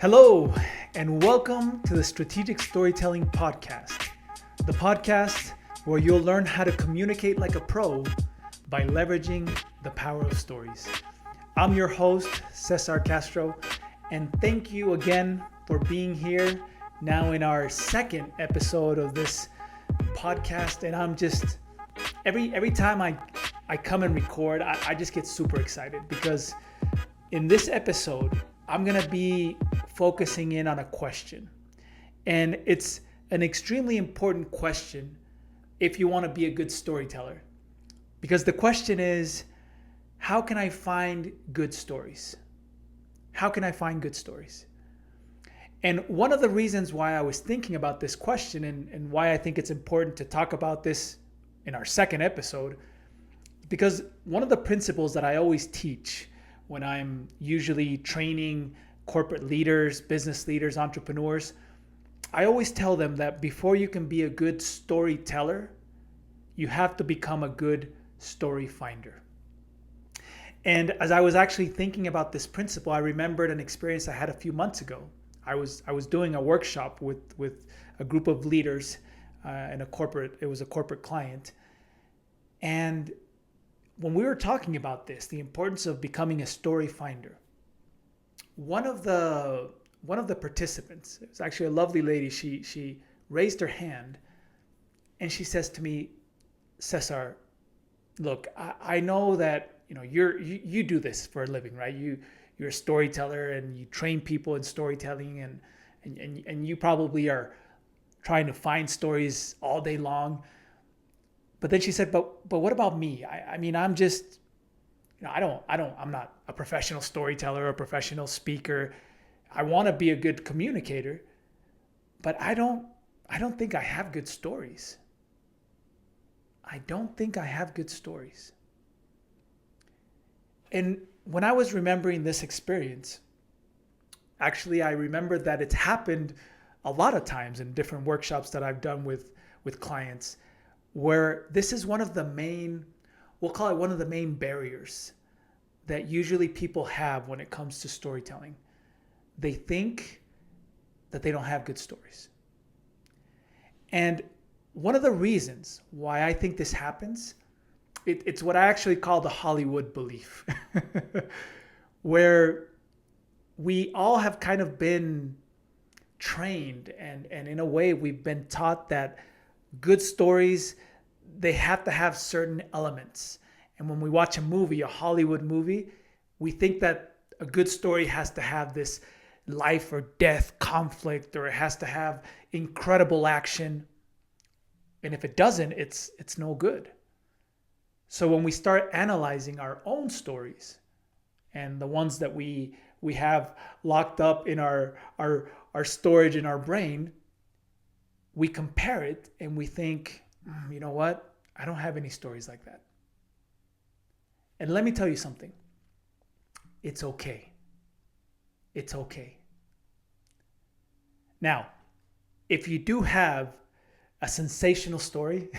Hello, and welcome to the Strategic Storytelling Podcast, the podcast where you'll learn how to communicate like a pro by leveraging the power of stories. I'm your host, Cesar Castro, and thank you again for being here now in our second episode of this podcast. And I'm just, every time I come and record, I just get super excited because in this episode, I'm going to be focusing in on a question. And it's an extremely important question if you want to be a good storyteller. Because the question is, how can I find good stories? How can I find good stories? And one of the reasons why I was thinking about this question and why I think it's important to talk about this in our second episode, because one of the principles that I always teach when I'm usually training corporate leaders, business leaders, entrepreneurs, I always tell them that before you can be a good storyteller, you have to become a good story finder. And as I was actually thinking about this principle, I remembered an experience I had a few months ago. I was doing a workshop with a group of leaders in it was a corporate client. And when we were talking about this, the importance of becoming a story finder, one of the participants, it was actually a lovely lady, she raised her hand and she says to me, Cesar, look, I know that you do this for a living, right? You're a storyteller and you train people in storytelling and you probably are trying to find stories all day long. But then she said, but what about me? I mean, I'm just, I'm not a professional storyteller or a professional speaker. I want to be a good communicator, but I don't think I have good stories. I don't think I have good stories. And when I was remembering this experience, actually, I remembered that it's happened a lot of times in different workshops that I've done with clients, where this is one of the main, we'll call it one of the main barriers that usually people have when it comes to storytelling. They think that they don't have good stories. And one of the reasons why I think this happens, it's what I actually call the Hollywood belief, where we all have kind of been trained and in a way we've been taught that good stories, they have to have certain elements. And when we watch a movie, a Hollywood movie, we think that a good story has to have this life or death conflict, or it has to have incredible action. And if it doesn't, it's no good. So when we start analyzing our own stories and the ones that we have locked up in our storage in our brain, we compare it and we think, you know what? I don't have any stories like that. And let me tell you something. It's okay. It's okay. Now, if you do have a sensational story,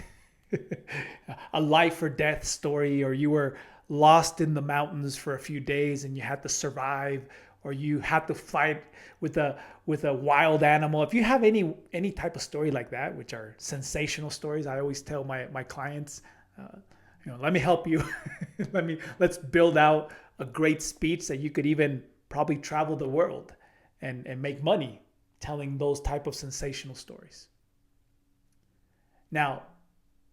a life or death story, or you were lost in the mountains for a few days and you had to survive, or you had to fight with a wild animal. If you have any type of story like that, which are sensational stories, I always tell my clients, let me help you. Let's build out a great speech that you could even probably travel the world and make money telling those type of sensational stories. Now,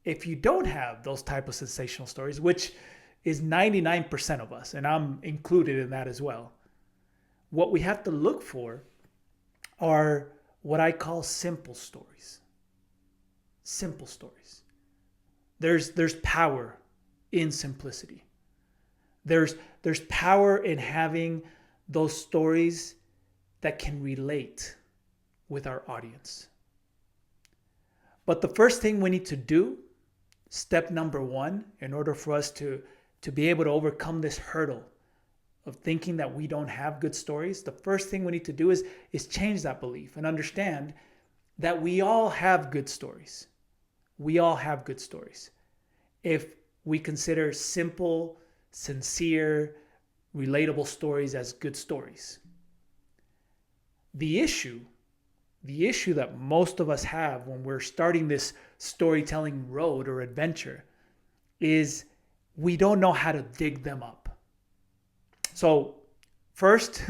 if you don't have those type of sensational stories, which is 99% of us, and I'm included in that as well, what we have to look for are what I call simple stories. Simple stories. There's power in simplicity. There's power in having those stories that can relate with our audience. But the first thing we need to do, step number one, in order for us to be able to overcome this hurdle of thinking that we don't have good stories, the first thing we need to do is change that belief and understand that we all have good stories. We all have good stories. If we consider simple, sincere, relatable stories as good stories. The issue that most of us have when we're starting this storytelling road or adventure is we don't know how to dig them up. So first,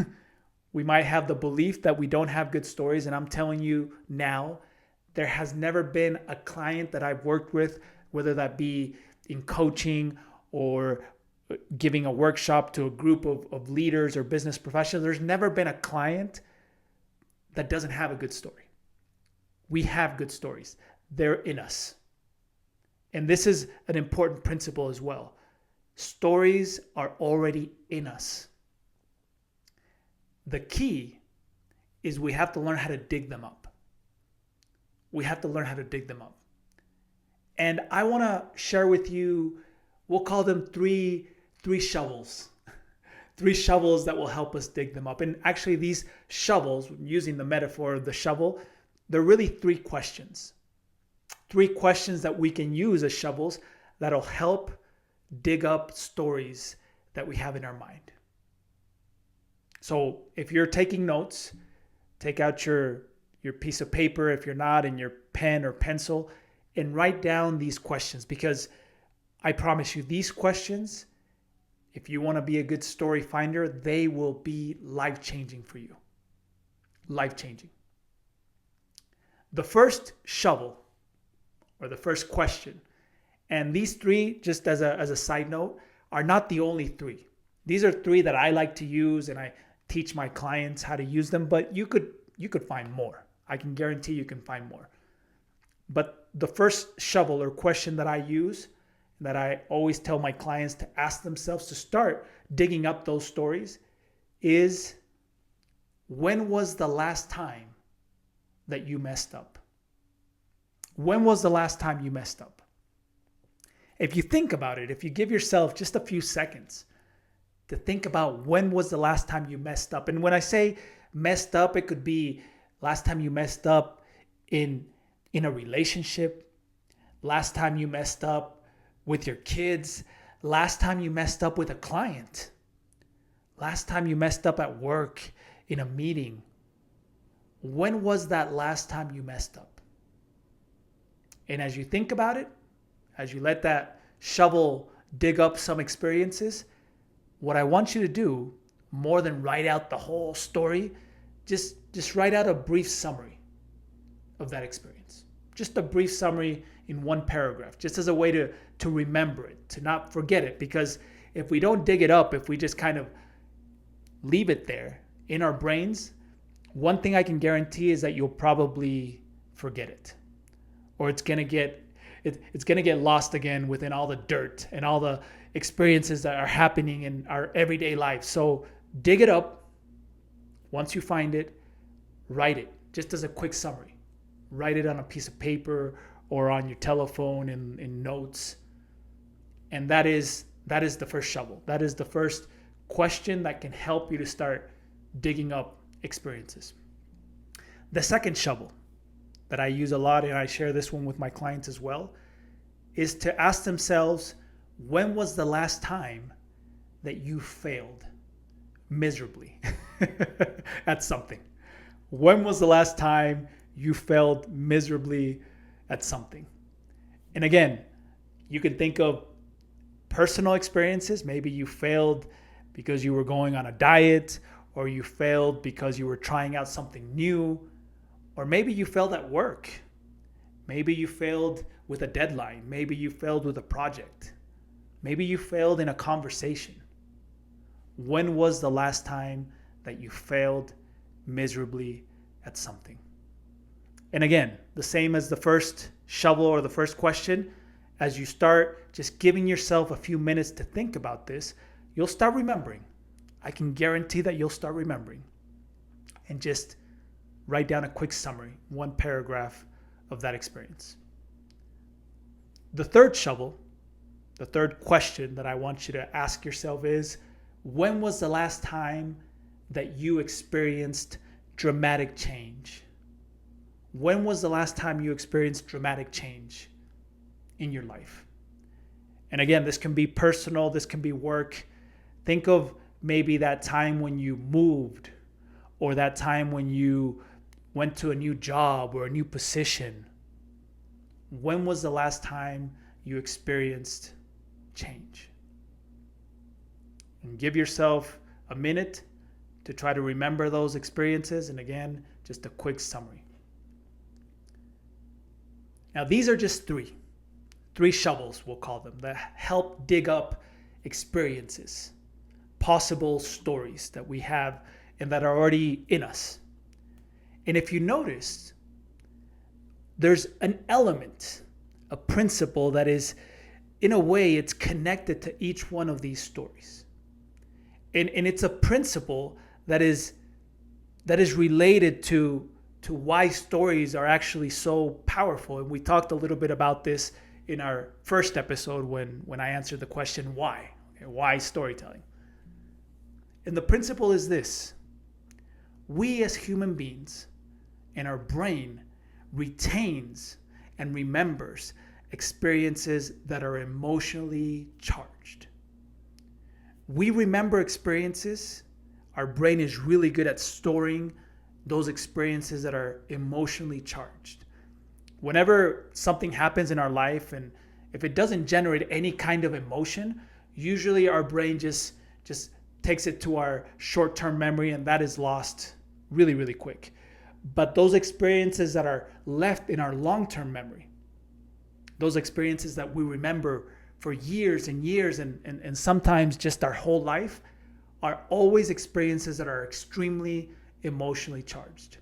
we might have the belief that we don't have good stories. And I'm telling you now, there has never been a client that I've worked with, whether that be in coaching or giving a workshop to a group of leaders or business professionals. There's never been a client that doesn't have a good story. We have good stories. They're in us. And this is an important principle as well. Stories are already in us. The key is we have to learn how to dig them up. We have to learn how to dig them up. And I want to share with you, we'll call them three shovels. 3 shovels that will help us dig them up. And actually these shovels, using the metaphor of the shovel, they're really 3 questions. 3 questions that we can use as shovels that'll help dig up stories that we have in our mind. So if you're taking notes, take out your piece of paper, if you're not, and your pen or pencil, and write down these questions, because I promise you these questions, if you want to be a good story finder, they will be life-changing for you. Life-changing. The first shovel, or the first question, and these 3, just as a side note, are not the only 3. These are 3 that I like to use, and I teach my clients how to use them, but you could find more. I can guarantee you can find more. But the first shovel or question that I use, that I always tell my clients to ask themselves to start digging up those stories, is when was the last time that you messed up? When was the last time you messed up? If you think about it, if you give yourself just a few seconds to think about when was the last time you messed up. And when I say messed up, it could be last time you messed up in a relationship, last time you messed up with your kids, last time you messed up with a client, last time you messed up at work, in a meeting. When was that last time you messed up? And as you think about it, as you let that shovel dig up some experiences, what I want you to do, more than write out the whole story, just write out a brief summary of that experience. Just a brief summary in one paragraph, just as a way to remember it, to not forget it. Because if we don't dig it up, if we just kind of leave it there in our brains, one thing I can guarantee is that you'll probably forget it. Or it's gonna get lost again within all the dirt and all the experiences that are happening in our everyday life. So dig it up. Once you find it, write it just as a quick summary. Write it on a piece of paper or on your telephone in notes. And that is the first shovel. That is the first question that can help you to start digging up experiences. The second shovel that I use a lot, and I share this one with my clients as well, is to ask themselves, when was the last time that you failed miserably at something? When was the last time you failed miserably at something? And again, you can think of personal experiences. Maybe you failed because you were going on a diet, or you failed because you were trying out something new, or maybe you failed at work. Maybe you failed with a deadline. Maybe you failed with a project. Maybe you failed in a conversation. When was the last time that you failed miserably at something? And again, the same as the first shovel or the first question, as you start just giving yourself a few minutes to think about this, you'll start remembering. I can guarantee that you'll start remembering. And just write down a quick summary, one paragraph of that experience. The third shovel, the third question that I want you to ask yourself is, when was the last time that you experienced dramatic change? When was the last time you experienced dramatic change in your life? And again, this can be personal, this can be work. Think of maybe that time when you moved, or that time when you went to a new job or a new position. When was the last time you experienced change? And give yourself a minute to try to remember those experiences. And again, just a quick summary. Now, these are just three shovels, we'll call them, that help dig up experiences, possible stories that we have and that are already in us. And if you notice, there's an element, a principle that is, in a way, it's connected to each one of these stories. And it's a principle that is related to why stories are actually so powerful. And we talked a little bit about this in our first episode when I answered the question, why? Okay, why storytelling? And the principle is this: we as human beings and our brain retains and remembers experiences that are emotionally charged. We remember experiences. Our brain is really good at storing those experiences that are emotionally charged. Whenever something happens in our life, and if it doesn't generate any kind of emotion, usually our brain just takes it to our short-term memory, and that is lost really, really quick. But those experiences that are left in our long-term memory, those experiences that we remember for years and years and sometimes just our whole life, are always experiences that are extremely emotionally charged.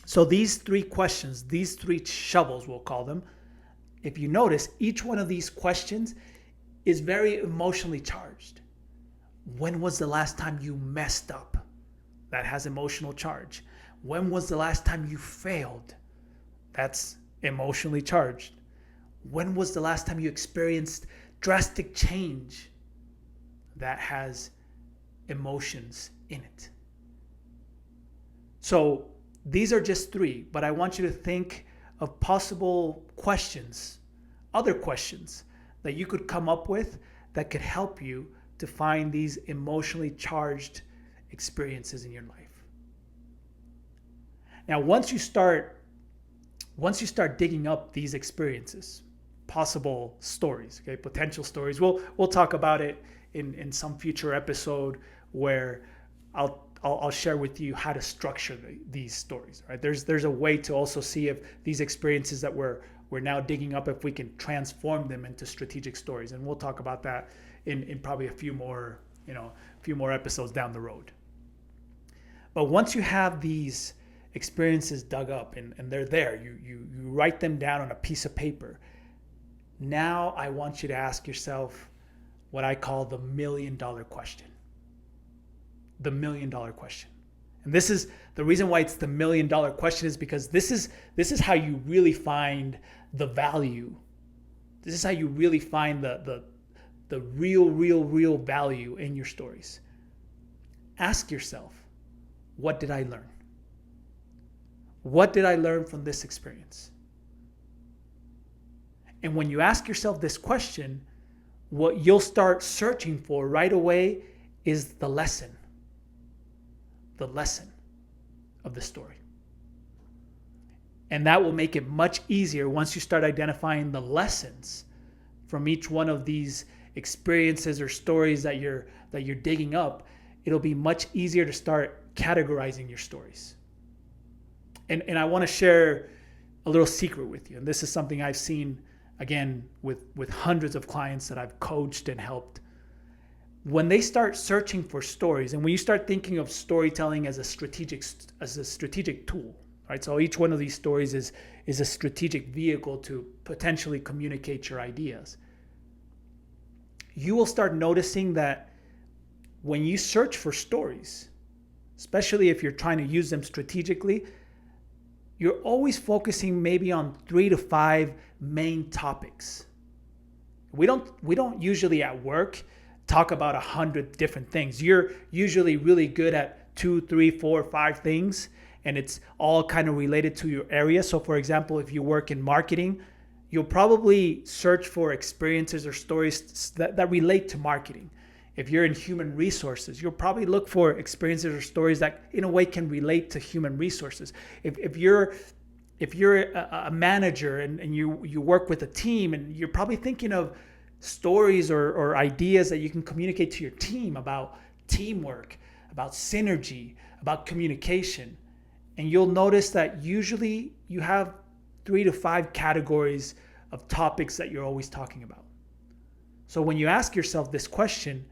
So these three questions, these three shovels, we'll call them, if you notice, each one of these questions is very emotionally charged. When was the last time you messed up? That has emotional charge. When was the last time you failed? That's emotionally charged. When was the last time you experienced drastic change? That has emotions in it. So these are just three, but I want you to think of possible questions, other questions that you could come up with that could help you to find these emotionally charged experiences in your life. Now, once you start digging up these experiences, possible stories, okay, potential stories, we'll talk about it in some future episode where I'll share with you how to structure these stories. Right? There's a way to also see if these experiences that we're now digging up, if we can transform them into strategic stories, and we'll talk about that in probably a few more episodes down the road. But once you have these experiences dug up and they're there, you write them down on a piece of paper. Now I want you to ask yourself what I call the $1 million question. The $1 million question. And this is the reason why it's the $1 million question, is because this is how you really find the value. This is how you really find the real value in your stories. Ask yourself, what did I learn? What did I learn from this experience? And when you ask yourself this question, what you'll start searching for right away is the lesson of the story. And that will make it much easier once you start identifying the lessons from each one of these experiences or stories that you're digging up. It'll be much easier to start categorizing your stories. And I want to share a little secret with you. And this is something I've seen, again, with hundreds of clients that I've coached and helped. When they start searching for stories, and when you start thinking of storytelling as a strategic tool, right? So each one of these stories is a strategic vehicle to potentially communicate your ideas. You will start noticing that when you search for stories, especially if you're trying to use them strategically, you're always focusing maybe on 3 to 5 main topics. We don't usually at work talk about 100 different things. You're usually really good at 2, 3, 4, 5 things, and it's all kind of related to your area. So for example, if you work in marketing, you'll probably search for experiences or stories that relate to marketing. If you're in human resources, you'll probably look for experiences or stories that in a way can relate to human resources. If you're a manager and you work with a team, and you're probably thinking of stories or ideas that you can communicate to your team about teamwork, about synergy, about communication. And you'll notice that usually you have 3 to 5 categories of topics that you're always talking about. So when you ask yourself this question,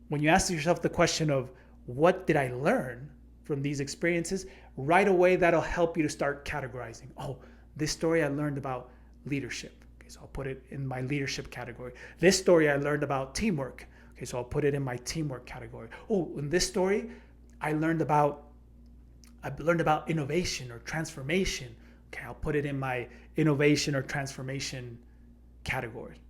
when you ask yourself the question of what did I learn from these experiences, right away that'll help you to start categorizing. Oh, this story I learned about leadership. Okay, so I'll put it in my leadership category. This story I learned about teamwork. Okay, so I'll put it in my teamwork category. Oh, in this story I learned about innovation or transformation. Okay, I'll put it in my innovation or transformation category.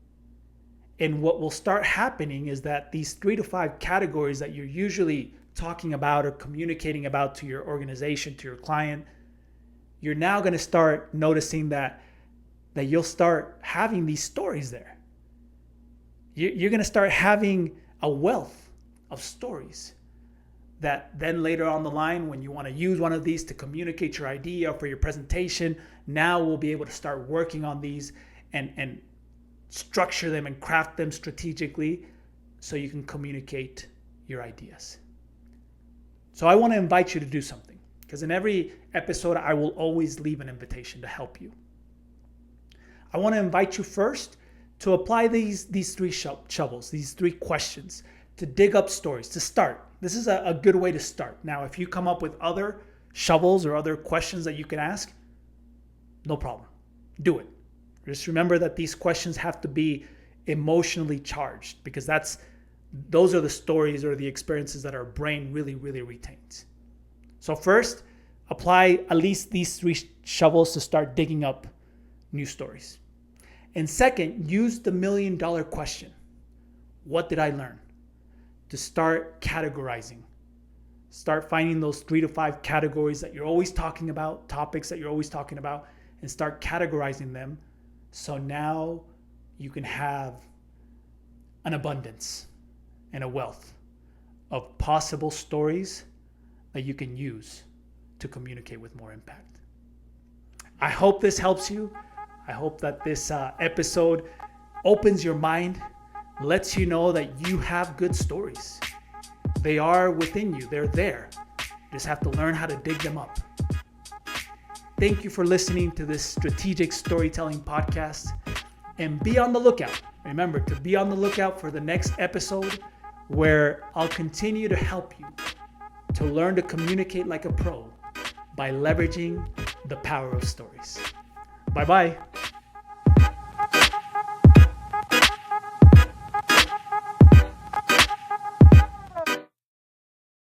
And what will start happening is that these 3 to 5 categories that you're usually talking about or communicating about to your organization, to your client, you're now going to start noticing that you'll start having these stories there. You're going to start having a wealth of stories that then later on the line, when you want to use one of these to communicate your idea or for your presentation, now we'll be able to start working on these and structure them and craft them strategically so you can communicate your ideas. So I want to invite you to do something, because in every episode, I will always leave an invitation to help you. I want to invite you first to apply these 3 shovels, these 3 questions, to dig up stories, to start. This is a good way to start. Now, if you come up with other shovels or other questions that you can ask, no problem. Do it. Just remember that these questions have to be emotionally charged, because those are the stories or the experiences that our brain really, really retains. So first, apply at least these 3 shovels to start digging up new stories. And second, use the $1 million question. What did I learn? To start categorizing. Start finding those 3 to 5 categories that you're always talking about, topics that you're always talking about, and start categorizing them. So now you can have an abundance and a wealth of possible stories that you can use to communicate with more impact. I hope this helps you. I hope that this episode opens your mind, lets you know that you have good stories. They are within you. They're there. You just have to learn how to dig them up. Thank you for listening to this strategic storytelling podcast, and be on the lookout. Remember to be on the lookout for the next episode, where I'll continue to help you to learn to communicate like a pro by leveraging the power of stories. Bye-bye.